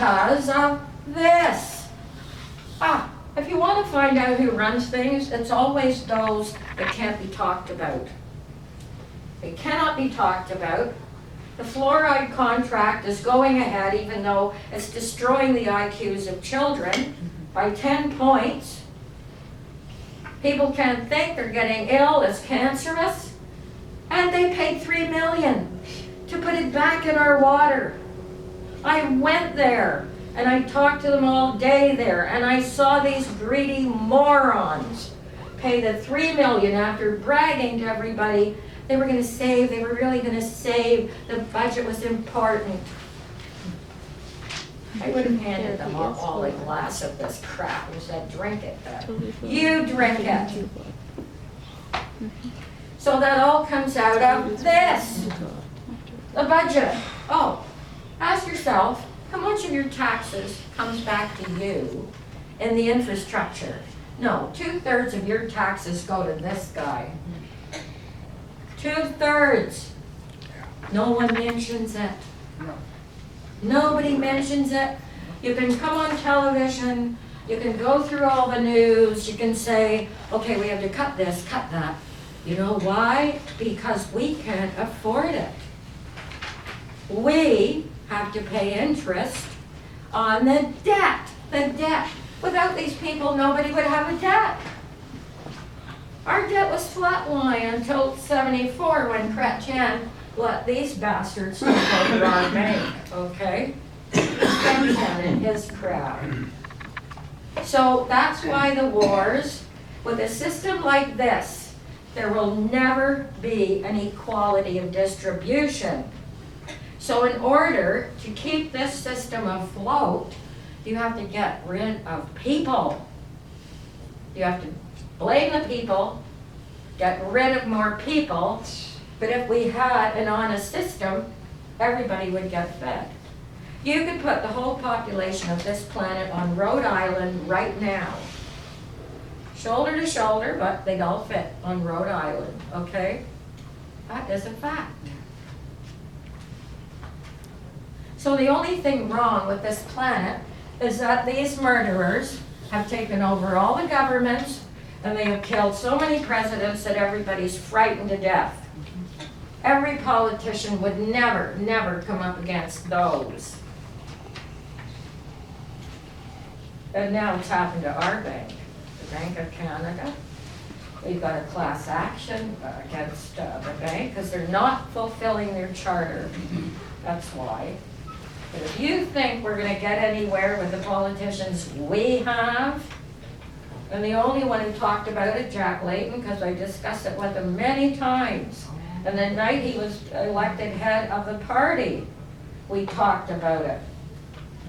because of this. If you want to find out who runs things, it's always those that can't be talked about. They cannot be talked about. The fluoride contract is going ahead even though it's destroying the IQs of children by 10 points. People can't think, they're getting ill, it's cancerous. And they paid $3 million to put it back in our water. I went there and I talked to them all day there and I saw these greedy morons pay the $3 million after bragging to everybody they were going to save, they were really going to save, the budget was important. I would have handed them all a glass of this crap and said, drink it then. You drink it. So that all comes out of this, the budget. Oh, ask yourself, how much of your taxes comes back to you in the infrastructure? No, 2/3 of your taxes go to this guy. 2/3. No one mentions it. Nobody mentions it. You can come on television, you can go through all the news, you can say, okay, we have to cut this, cut that. You know why? Because we can't afford it. We have to pay interest on the debt. The debt. Without these people, nobody would have a debt. Our debt was flatline until '74 when Chrétien let these bastards take over our bank, okay? Chrétien and his crowd. So that's why the wars, with a system like this, there will never be an equality of distribution. So in order to keep this system afloat, you have to get rid of people. You have to blame the people, get rid of more people, but if we had an honest system, everybody would get fed. You could put the whole population of this planet on Rhode Island right now. Shoulder to shoulder, but they'd all fit on Rhode Island, okay? That is a fact. So the only thing wrong with this planet is that these murderers have taken over all the governments and they have killed so many presidents that everybody's frightened to death. Every politician would never, never come up against those. And now it's happened to our bank, the Bank of Canada. We've got a class action against the bank because they're not fulfilling their charter. That's why. But if you think we're going to get anywhere with the politicians we have, and the only one who talked about it, Jack Layton, because I discussed it with him many times. And the night he was elected head of the party, we talked about it.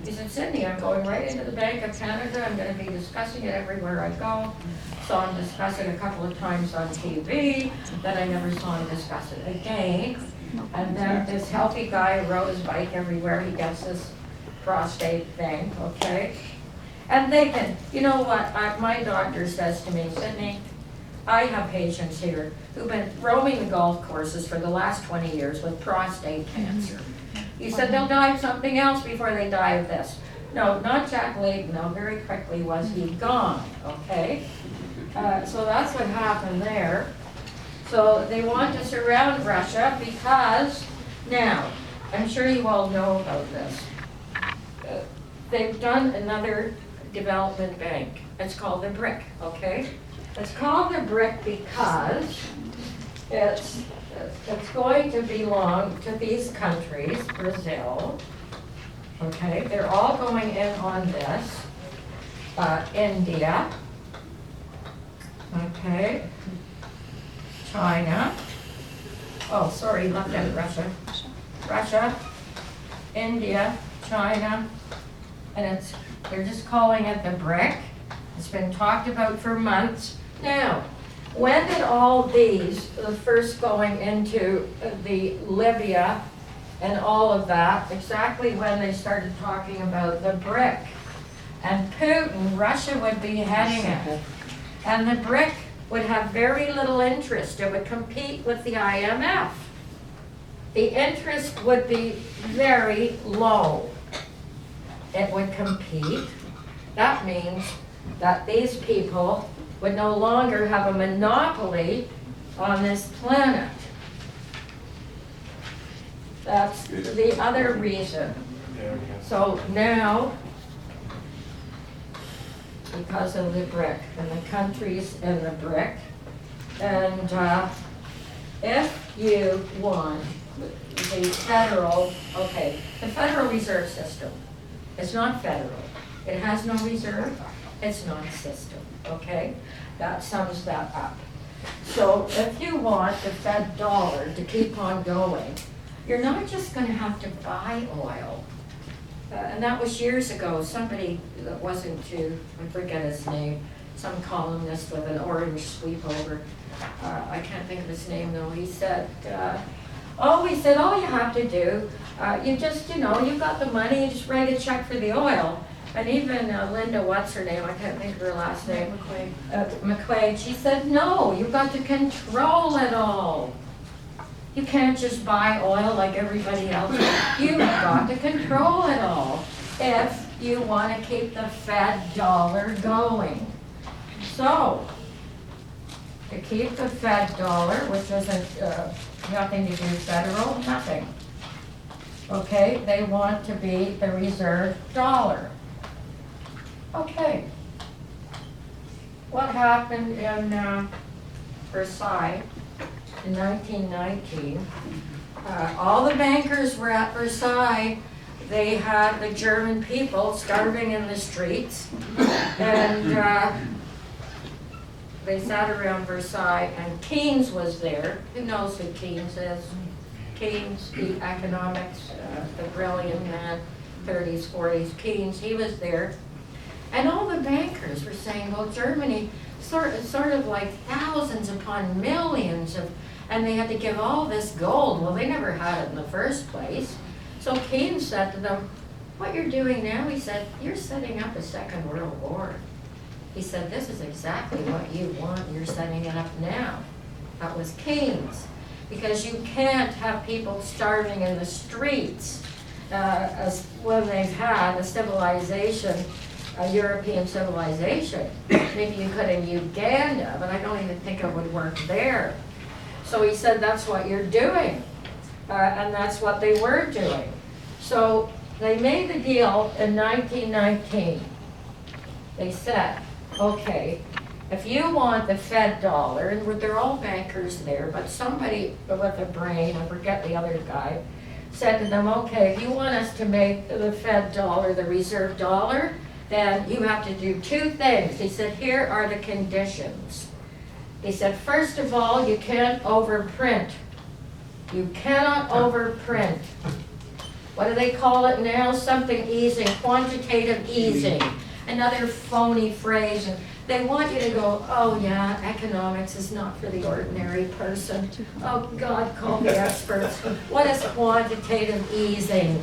He said, Sydney, I'm going right into the Bank of Canada. I'm going to be discussing it everywhere I go. Saw him discuss it a couple of times on TV. Then I never saw him discuss it again. And then this healthy guy rode his bike everywhere. He gets this prostate thing, okay? And they can, you know what, my doctor says to me, Sydney, I have patients here who've been roaming the golf courses for the last 20 years with prostate cancer. He said they'll die of something else before they die of this. No, not Jack Layton, no, very quickly was he gone, okay? So that's what happened there. So they want to surround Russia because, now, I'm sure you all know about this. They've done another development bank. It's called the BRIC, okay? It's called the BRIC because it's going to belong to these countries, Brazil, okay? They're all going in on this. India, okay? China, oh, sorry, left out Russia. Russia, India, China, and they're just calling it the BRIC. It's been talked about for months. Now, when did all these, the first going into the Libya and all of that, exactly when they started talking about the BRIC? And Putin, Russia would be heading it. And the BRIC would have very little interest. It would compete with the IMF. The interest would be very low. it would compete. That means that these people would no longer have a monopoly on this planet. That's the other reason. So now, because of the BRIC and the countries in the BRIC, and if you want the federal, okay, the Federal Reserve System is not federal. It has no reserve, it's not a system, okay? That sums that up. So if you want the Fed dollar to keep on going, you're not just gonna have to buy oil. And that was years ago. Somebody that wasn't too, I forget his name, some columnist with an orange sweep over. I can't think of his name though. He said, all you have to do, you just, you've got the money, you just write a check for the oil. And even Linda, what's her name? I can't think of her last name. McQuaid. She said, no, you've got to control it all. You can't just buy oil like everybody else. You've got to control it all if you want to keep the Fed dollar going. So, to keep the Fed dollar, which isn't nothing to do federal, nothing. Okay, they want to be the reserve dollar. Okay. What happened in Versailles in 1919? All the bankers were at Versailles. They had the German people starving in the streets, and they sat around Versailles, and Keynes was there. Who knows who Keynes is? Keynes, the economics, the brilliant man, 30s, 40s, Keynes, he was there. And all the bankers were saying, well, Germany, sort of like thousands upon millions of, and they had to give all this gold. Well, they never had it in the first place. So Keynes said to them, what you're doing now, he said, you're setting up a second world war. He said, this is exactly what you want, you're setting it up now. That was Keynes. Because you can't have people starving in the streets as when they've had a civilization, a European civilization. Maybe you could in Uganda, but I don't even think it would work there. So he said, that's what you're doing. And that's what they were doing. So they made the deal in 1919. They said, okay, if you want the Fed dollar, and they're all bankers there, but somebody with a brain, I forget the other guy, said to them, okay, if you want us to make the Fed dollar the reserve dollar, then you have to do two things. He said, here are the conditions. He said, first of all, you can't overprint. You cannot overprint. What do they call it now? Something easing, quantitative easing. Another phony phrase. And they want you to go, oh yeah, economics is not for the ordinary person. Oh God, call the experts. What is quantitative easing?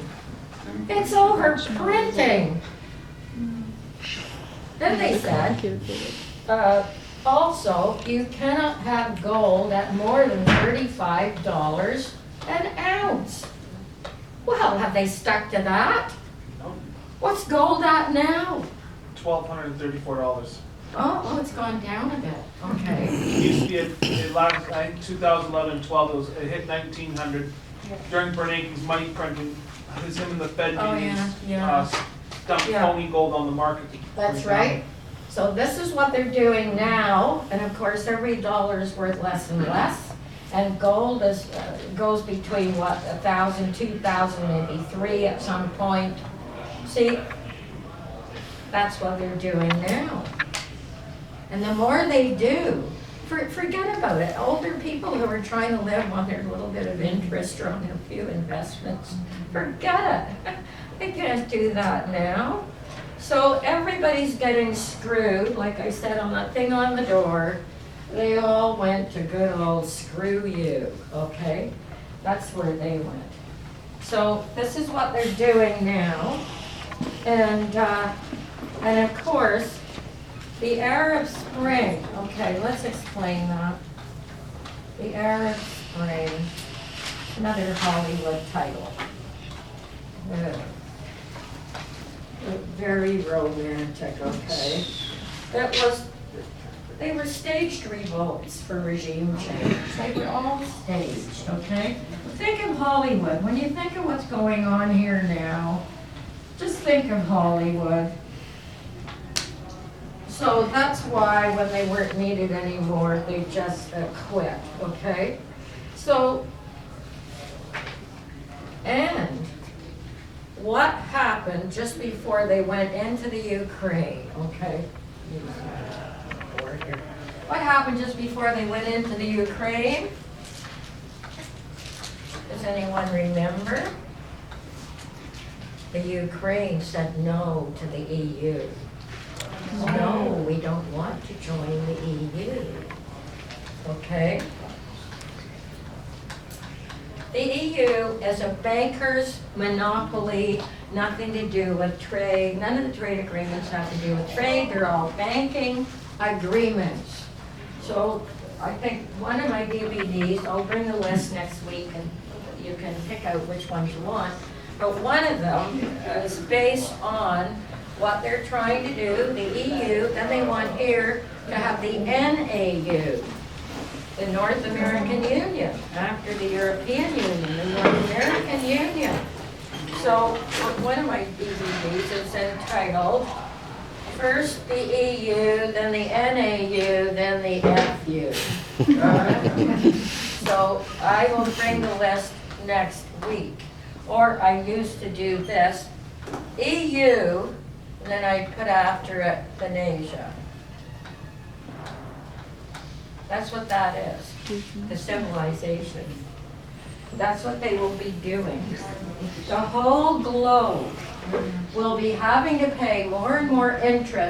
It's overprinting. Then they said, also, you cannot have gold at more than $35 an ounce. Well, have they stuck to that? No. What's gold at now? $1,234. Oh, it's gone down a bit. Okay. It used to be at last, I think 2011 and 12, it hit 1900. During Bernanke's money printing, it was him and the Fed dumped phony gold on the market. That's right. So this is what they're doing now, and of course every dollar is worth less and less. And gold is goes between what, 1,000, 2,000, maybe 3 at some point. See, that's what they're doing now. And the more they do, forget about it. Older people who are trying to live on their little bit of interest or on their few investments, forget it. They can't do that now. So everybody's getting screwed, like I said on that thing on the door. They all went to good old screw you, okay? That's where they went. So this is what they're doing now. And of course, the Arab Spring, okay, let's explain that. The Arab Spring, another Hollywood title. very romantic, okay? They were staged revolts for regime change. They were all staged, okay? Think of Hollywood. When you think of what's going on here now, just think of Hollywood. So that's why when they weren't needed anymore, they just quit, okay? So, and what happened just before they went into the Ukraine, okay? What happened just before they went into the Ukraine? Does anyone remember? The Ukraine said no to the EU. No, we don't want to join the EU. Okay? The EU is a banker's monopoly, nothing to do with trade. None of the trade agreements have to do with trade. They're all banking agreements. So I think one of my DVDs, I'll bring a list next week and you can pick out which ones you want. But one of them is based on what they're trying to do, the EU, then they want here to have the NAU, the North American Union, after the European Union, the North American Union. So one of my DVDs is entitled, first the EU, then the NAU, then the FU. So I will bring the list next week. Or I used to do this, EU, and then I put after it Phoenicia. That's what that is, the civilization. That's what they will be doing. The whole globe will be having to pay more and more interest